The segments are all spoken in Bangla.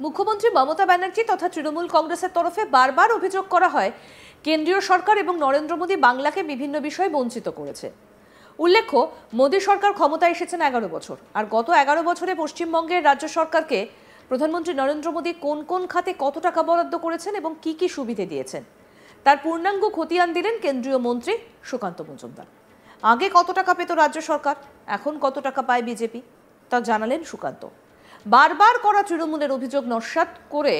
মুখ্যমন্ত্রী মমতা ব্যানার্জি তথা তৃণমূল কংগ্রেসের তরফে বারবার অভিযোগ করা হয় কেন্দ্রীয় সরকার এবং নরেন্দ্র মোদী বাংলাকে বিভিন্ন বিষয়ে বঞ্চিত করেছে। উল্লেখ্য, মোদী সরকার ক্ষমতায় এসেছেন 11 বছর, আর গত 11 বছরে পশ্চিমবঙ্গের রাজ্য সরকারকে প্রধানমন্ত্রী নরেন্দ্র মোদী কোন কোন খাতে কত টাকা বরাদ্দ করেছেন এবং কি কি সুবিধে দিয়েছেন তার পূর্ণাঙ্গ খতিয়ান দিলেন কেন্দ্রীয় মন্ত্রী সুকান্ত মজুমদার। আগে কত টাকা পেত রাজ্য সরকার, এখন কত টাকা পায় বিজেপি, তা জানালেন সুকান্ত। বারবার করা তৃণমূলের অভিযোগ নস্যাৎ করে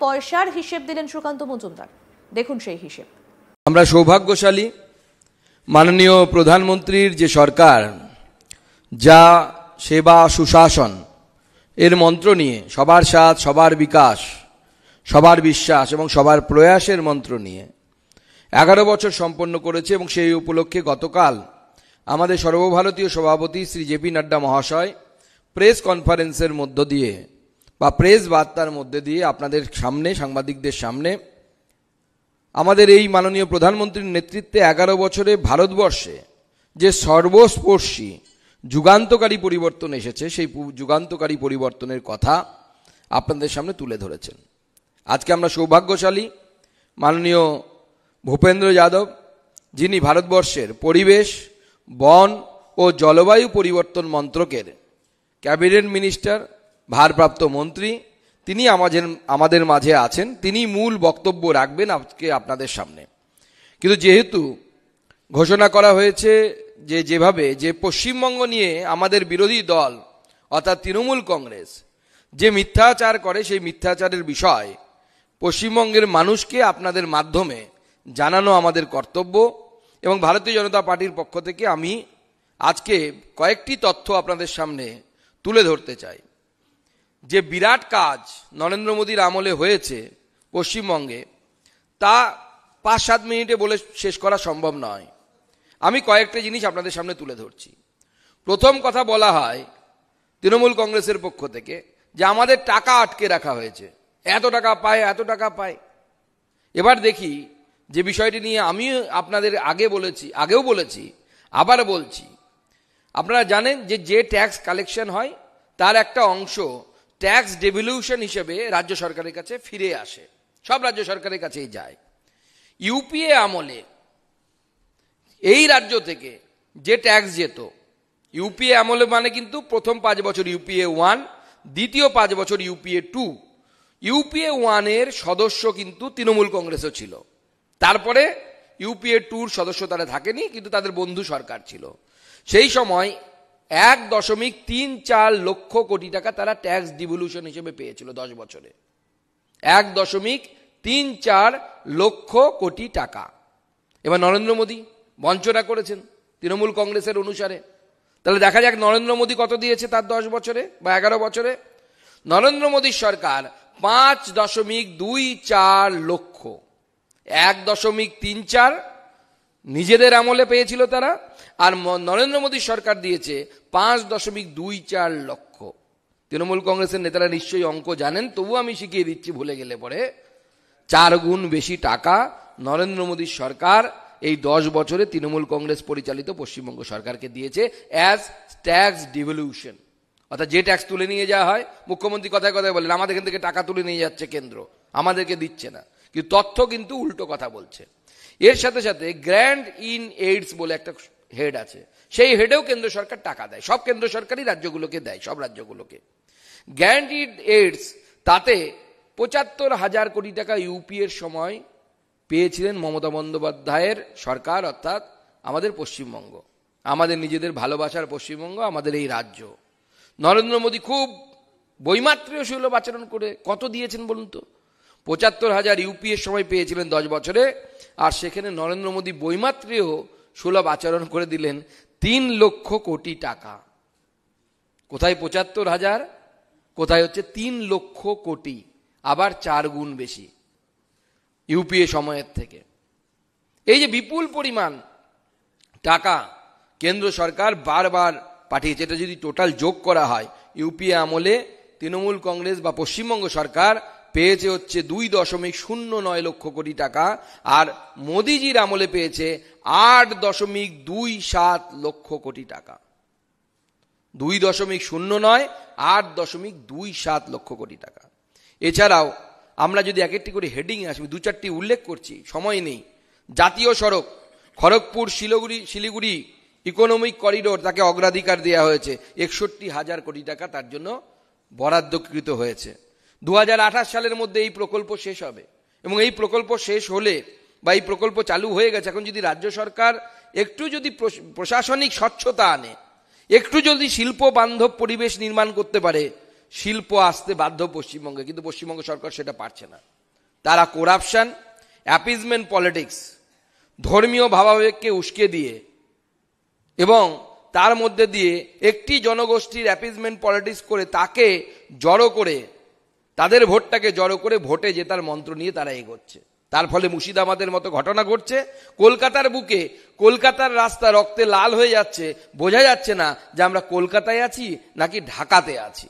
পয়সার হিসেব দিলেন সুকান্ত মজুমদার। দেখুন সেই হিসেব। আমরা সৌভাগ্যশালী, মাননীয় প্রধানমন্ত্রীর যে সরকার যা সেবা সুশাসন এর মন্ত্র নিয়ে সবার সাথ, সবার বিকাশ, সবার বিশ্বাস এবং সবার প্রয়াসের মন্ত্র নিয়ে 11 বছর সম্পন্ন করেছে এবং সেই উপলক্ষে গতকাল আমাদের সর্বভারতীয় সভাপতি শ্রী জেপি নাড্ডা মহাশয় প্রেস কনফারেন্সের মধ্য দিয়ে বা প্রেস বার্তার মধ্যে দিয়ে আপনাদের সামনে, সাংবাদিকদের সামনে আমাদের এই মাননীয় প্রধানমন্ত্রীর নেতৃত্বে 11 বছরে ভারতবর্ষে যে সর্বস্পর্শী যুগান্তকারী পরিবর্তন এসেছে সেই যুগান্তকারী পরিবর্তনের কথা আপনাদের সামনে তুলে ধরেছেন। আজকে আমরা সৌভাগ্যশালী, মাননীয় ভূপেন্দ্র যাদব যিনি ভারতবর্ষের পরিবেশ, বন ও জলবায়ু পরিবর্তন মন্ত্রকের ক্যাবিনেট মিনিস্টার, ভারপ্রাপ্ত মন্ত্রী, তিনি আমাদের মাঝে আছেন। তিনি মূল বক্তব্য রাখবেন আজকে আপনাদের সামনে। কিন্তু যেহেতু ঘোষণা করা হয়েছে যেভাবে যে পশ্চিমবঙ্গ নিয়ে আমাদের বিরোধী দল অর্থাৎ তৃণমূল কংগ্রেস যে মিথ্যাচার করে, সেই মিথ্যাচারের বিষয় পশ্চিমবঙ্গের মানুষকে আপনাদের মাধ্যমে জানানো আমাদের কর্তব্য এবং ভারতীয় জনতা পার্টির পক্ষ থেকে আমি আজকে কয়েকটি তথ্য আপনাদের সামনে তুলে ধরতে চাই। যে বিরাট কাজ নরেন্দ্র মোদীর আমলে হয়েছে পশ্চিমবঙ্গে, তা 5-7 মিনিটে বলে শেষ করা সম্ভব নয়। আমি কয়েকটা জিনিস আপনাদের সামনে তুলে ধরছি। প্রথম কথা বলা হয় তৃণমূল কংগ্রেসের পক্ষ থেকে যে আমাদের টাকা আটকে রাখা হয়েছে, এত টাকা পায়, এত টাকা পায়। এবার দেখি যে বিষয়টি নিয়ে আমি আপনাদের আগেও বলেছি, আবার বলছি। আপনারা জানেন যে ট্যাক্স কালেকশন হয় তার একটা অংশ ট্যাক্স ডেভলিউশন হিসেবে রাজ্য সরকারের কাছে ফিরে আসে, সব রাজ্য সরকারের কাছেই যায়। ইউপিএ আমলে এই রাজ্য থেকে যে ট্যাক্স যেত, ইউপিএ আমলে মানে কিন্তু প্রথম 5 বছর ইউপিএ 1, দ্বিতীয় 5 বছর ইউপিএ 2। ইউপিএ 1 এর সদস্য কিন্তু তৃণমূল কংগ্রেসও ছিল। তারপরে ইউপিএ 2 সদস্য তারা থাকেনি, কিন্তু তাদের বন্ধু সরকার ছিল। সেই সময় 1.34 লক্ষ কোটি টাকা তারা ট্যাক্স ডিভলিউশন হিসেবে পেয়েছিল 10 বছরে। 1.34 লক্ষ কোটি টাকা। এবার নরেন্দ্র মোদী বঞ্চনা করেছেন তৃণমূল কংগ্রেসের অনুসারে। তাহলে দেখা যাক নরেন্দ্র মোদী কত দিয়েছে তার 10 বছরে বা 11 বছরে। নরেন্দ্র মোদীর সরকার 5.24 লক্ষ, 1.34 নিজেদের আমলে পেয়েছিল তারা, আর নরেন্দ্র মোদীর সরকার দিয়েছে 5.24 লক্ষ। তৃণমূল কংগ্রেসের নেতারা নিশ্চয়ই অঙ্ক জানেন, তবু আমি শিখিয়ে দিচ্ছি ভুলে গেলে পরে। 4 গুণ বেশি টাকা নরেন্দ্র মোদীর সরকার এই 10 বছরে তৃণমূল কংগ্রেস পরিচালিত পশ্চিমবঙ্গ সরকারকে দিয়েছে অ্যাজ ট্যাক্স ডিভলিউশন। অর্থাৎ যে ট্যাক্স তুলে নিয়ে যাওয়া হয়, মুখ্যমন্ত্রী কথায় কথায় বলেন আমাদের এখান থেকে টাকা তুলে নিয়ে যাচ্ছে কেন্দ্র, আমাদেরকে দিচ্ছে না, কিন্তু তথ্য কিন্তু উল্টো কথা বলছে। এর সাথে সাথে গ্র্যান্ড ইন এইডস বলে একটা হেড আছে, সেই হেডেও কেন্দ্র সরকার টাকা দেয়। সব কেন্দ্র সরকারই রাজ্যগুলোকে দেয়, সব রাজ্যগুলোকে গ্র্যান্ড ইন এইডস। তাতে 75,000 কোটি টাকা ইউপিএর সময় পেয়েছিলেন মমতা বন্দ্যোপাধ্যায়ের সরকার, অর্থাৎ আমাদের পশ্চিমবঙ্গ, আমাদের নিজেদের ভালোবাসার পশ্চিমবঙ্গ, আমাদের এই রাজ্য। নরেন্দ্র মোদী খুব বৈমাত্র্য সুলভ আচরণ করে কত দিয়েছেন বলুন তো? 75,000 ইউপিএর সময় পেয়েছিলেন 10 বছরে, আর সেখানে নরেন্দ্র মোদী বৈমাত্র্য সুলভ আচরণ করে দিলেন 3 লক্ষ কোটি টাকা। কোথায় 75,000, কোথায় হচ্ছে 3 লক্ষ কোটি, আবার 4 গুণ বেশি ইউপিএ সময়ের থেকে। এই যে বিপুল পরিমাণ টাকা কেন্দ্র সরকার বারবার পাঠিয়েছে, এটা যদি টোটাল যোগ করা হয়, ইউপিএ আমলে তৃণমূল কংগ্রেস বা পশ্চিমবঙ্গ সরকার পেয়েছে হচ্ছে 2.09 লক্ষ কোটি টাকা, আর মোদিজির আমলে পেয়েছে 8.27 লক্ষ কোটি টাকা। 2.09, 8.27 লক্ষ কোটি টাকা। এছাড়াও আমরা যদি এক একটি করে হেডিং আসবে, দু চারটি উল্লেখ করছি, সময় নেই। জাতীয় সড়ক খড়গপুর শিলিগুড়ি ইকোনমিক করিডোর, তাকে অগ্রাধিকার দেওয়া হয়েছে, 61,000 কোটি টাকা তার জন্য বরাদ্দকৃত হয়েছে। 2028 সালের মধ্যে এই প্রকল্প শেষ হবে, এবং এই প্রকল্প শেষ হলে বা এই প্রকল্প চালু হয়ে গেছে, এখন যদি রাজ্য সরকার একটু যদি প্রশাসনিক স্বচ্ছতা আনে, একটু যদি শিল্প বান্ধব পরিবেশ নির্মাণ করতে পারে, শিল্প আসতে বাধ্য পশ্চিমবঙ্গে। কিন্তু পশ্চিমবঙ্গ সরকার সেটা পারছে না। তারা করাপশন, অ্যাপিজমেন্ট পলিটিক্স, ধর্মীয় ভাবাবেগকে উস্কে দিয়ে এবং তার মধ্যে দিয়ে একটি জনগোষ্ঠীর অ্যাপিজমেন্ট পলিটিক্স করে তাকে জড়ো করে, তাদের ভোটটাকে জড়ো করে ভোটে জেতার মন্ত্র নিয়ে তারা এগোচ্ছে। তার ফলে মুর্শিদাবাদের মতো ঘটনা ঘটছে। কলকাতার বুকে কলকাতার রাস্তা রক্তে লাল হয়ে যাচ্ছে, বোঝা যাচ্ছে না যে আমরা কলকাতায় আছি নাকি ঢাকাতে আছি।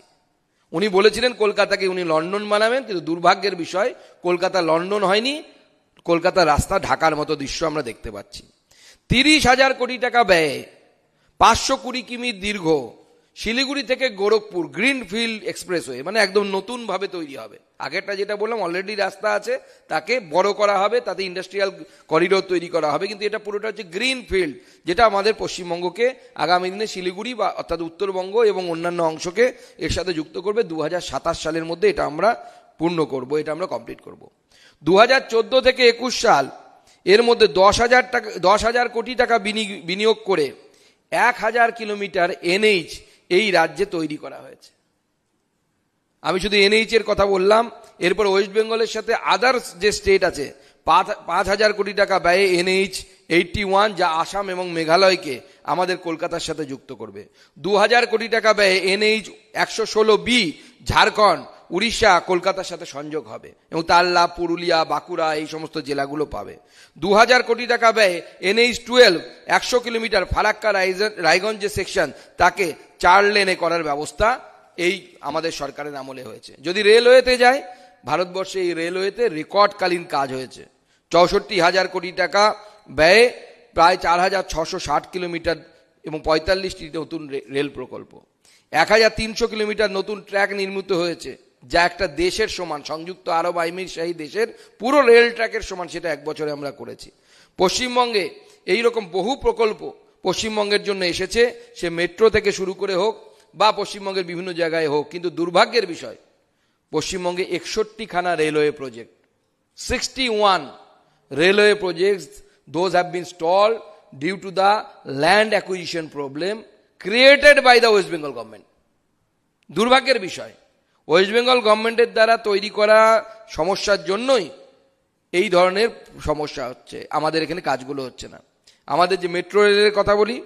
উনি বলেছিলেন কলকাতাকে উনি লন্ডন বানাবেন, কিন্তু দুর্ভাগ্যের বিষয় কলকাতা লন্ডন হয়নি, কলকাতার রাস্তা ঢাকার মতো দৃশ্য আমরা দেখতে পাচ্ছি। 30,000 কোটি টাকা ব্যয়ে 520 কিমি দীর্ঘ শিলিগুড়ি থেকে গোরখপুর গ্রিনফিল্ড এক্সপ্রেসওয়ে, মানে একদম নতুন ভাবে তৈরি হবে। আগেরটা যেটা বললাম অলরেডি রাস্তা আছে, তাকে বড় করা হবে, তাতে ইন্ডাস্ট্রিয়াল করিডোর তৈরি করা হবে, কিন্তু এটা পুরোটা হচ্ছে গ্রিনফিল্ড, যেটা আমাদের পশ্চিমবঙ্গকে আগামী দিনে শিলিগুড়ি বা অর্থাৎ উত্তরবঙ্গ এবং অন্যান্য অংশকে এর সাথে যুক্ত করবে। 2027 সালের মধ্যে এটা আমরা পূর্ণ করব, এটা আমরা কমপ্লিট করব। 2014 থেকে 21 সাল এর মধ্যে 10,000 কোটি টাকা বিনিয়োগ করে 1,000 কিলোমিটার এনএইচ এই রাজ্যে তৈরি করা হয়েছে। আমি শুধু এনএইচ এর কথা বললাম, এরপর ওয়েস্ট বেঙ্গলের সাথে আদার্স যে স্টেট আছে 5,000 কোটি টাকা ব্যয়ে এনএইচ 81, যা আসাম এবং মেঘালয়কে আমাদের কলকাতার সাথে যুক্ত করবে। 2,000 কোটি টাকা ব্যয়ে এনএইচ 116B ঝাড়খণ্ড, উড়িষ্যা, কলকাতার সাথে সংযোগ হবে এবং তার লাভ পুরুলিয়া, বাঁকুড়া এই সমস্ত জেলাগুলো পাবে। 2,000 কোটি টাকা ব্যয়ে এনএইচ 12 100 কিলোমিটার ফারাক্কা রায়গঞ্জ যে সেকশন, তাকে 4 লেনে করার ব্যবস্থা এই আমাদের সরকারের আমলে হয়েছে। যদি রেলওয়েতে যায়, ভারতবর্ষে এই রেলওয়েতে রেকর্ডকালীন কাজ হয়েছে। 64,000 কোটি টাকা ব্যয়ে প্রায় 4,660 কিলোমিটার এবং 45টি নতুন রেল প্রকল্প। 1,300 কিলোমিটার নতুন ট্র্যাক নির্মিত হয়েছে, যা একটা দেশের সমান, সংযুক্ত আরব আমিরশাহী দেশের পুরো রেল ট্র্যাকের সমান, সেটা 1 বছরে আমরা করেছি। পশ্চিমবঙ্গে এইরকম বহু প্রকল্প পশ্চিমবঙ্গের জন্য এসেছে, সে মেট্রো থেকে শুরু করে হোক বা পশ্চিমবঙ্গের বিভিন্ন জায়গায় হোক। কিন্তু দুর্ভাগ্যের বিষয়, পশ্চিমবঙ্গে 61খানা railway project, 61 railway projects, those have been stalled due to the land acquisition problem created by the West Bengal government. দুর্ভাগ্যের বিষয়, ওয়েস্ট বেঙ্গল গভর্নমেন্টের দ্বারা তৈরি করা সমস্যার জন্যই এই ধরনের সমস্যা হচ্ছে, আমাদের এখানে কাজগুলো হচ্ছে না। আমাদের যে মেট্রো রেলের কথা বলি,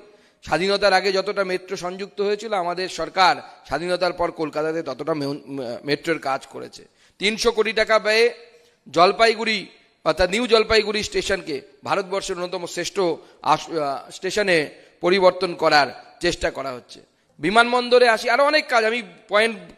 স্বাধীনতার আগে যতটা মেট্রো সংযুক্ত হয়েছিল, আমাদের সরকার স্বাধীনতার পর কলকাতাতে ততটা মেট্রোর কাজ করেছে। 300 কোটি টাকা ব্যয়ে জলপাইগুড়ি অর্থাৎ নিউ জলপাইগুড়ি স্টেশনকে ভারতবর্ষের অন্যতম শ্রেষ্ঠ স্টেশনে পরিবর্তন করার চেষ্টা করা হচ্ছে। বিমানবন্দরে আসি, আরো অনেক কাজ, আমি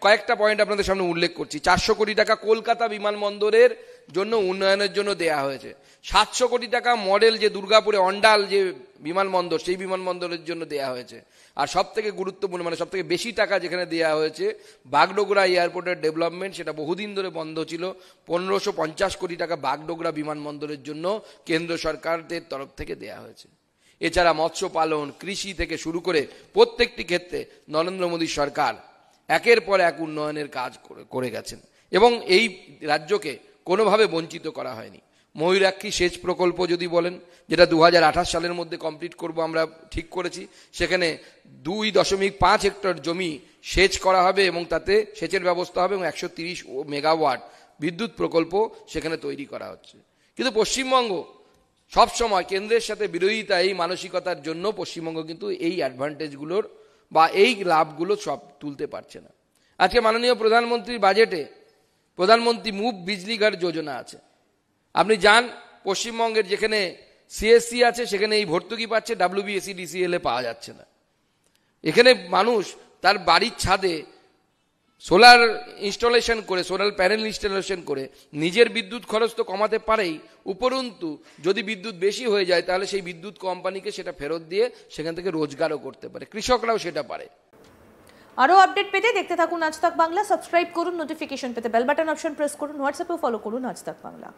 কয়েকটা পয়েন্ট আপনাদের সামনে উল্লেখ করছি। 400 কোটি টাকা কলকাতা বিমানবন্দরের জন্য উন্নয়নের জন্য দেয়া হয়েছে। 700 কোটি টাকা মডেল যে দুর্গাপুরে অন্ডাল যে বিমানবন্দর, সেই বিমানবন্দরের জন্য দেয়া হয়েছে। আর সব থেকে গুরুত্বপূর্ণ, মানে সব থেকে বেশি টাকা যেখানে দেয়া হয়েছে, বাগডোগরা এয়ারপোর্টের ডেভেলপমেন্ট, সেটা বহুদিন ধরে বন্ধ ছিল। 1550 কোটি টাকা বাগডোগরা বিমানবন্দরের জন্য কেন্দ্র সরকারের তরফ থেকে দেয়া হয়েছে। এছাড়া মৎস্য পালন, কৃষি থেকে শুরু করে প্রত্যেকটি ক্ষেত্রে নরেন্দ্র মোদী সরকার একের পর এক উন্নয়নের কাজ করে গেছেন এবং এই রাজ্যকে কোনোভাবে বঞ্চিত করা হয়নি। ময়ূরাক্ষী সেচ প্রকল্প যদি বলেন, যেটা 2028 সালের মধ্যে কমপ্লিট করব আমরা ঠিক করেছি, সেখানে 2.5 হেক্টর জমি সেচ করা হবে এবং তাতে সেচের ব্যবস্থা হবে এবং 130 মেগাওয়াট বিদ্যুৎ প্রকল্প সেখানে তৈরি করা হচ্ছে। কিন্তু পশ্চিমবঙ্গ সবসময় কেন্দ্রের সাথে বিরোধিতা, এই মানসিকতার জন্য পশ্চিমবঙ্গ কিন্তু এই অ্যাডভান্টেজগুলোর বা এই লাভগুলো সব তুলতে পারছে না। আজকে মাননীয় প্রধানমন্ত্রীর বাজেটে প্রধানমন্ত্রী মুফ বিজলি ঘর যোজনা আছে। আপনি যান পশ্চিমবঙ্গের যেখানে সিএসসি আছে, সেখানে এই ভর্তুকি পাচ্ছে, WBSEDCL এ পাওয়া যাচ্ছে না। এখানে মানুষ তার বাড়ির ছাদে সোলার ইনস্টলেশন করে, সোলার প্যানেল ইনস্টলেশন করে নিজের বিদ্যুৎ খরচ তো কমাতে পারেই, উপরন্তু যদি বিদ্যুৎ বেশি হয়ে যায় তাহলে সেই বিদ্যুৎ কোম্পানিকে সেটা ফেরত দিয়ে সেখান থেকে রোজগারও করতে পারে, কৃষকরাও সেটা পারে। আরও আপডেট পেতে দেখতে থাকুন আজ তাক বাংলা। সাবস্ক্রাইব করুন, নোটিফিকেশন পেতে বেল বাটন অপশন প্রেস করুন, হোয়াটসঅ্যাপেও ফলো করুন আজ তাক বাংলা।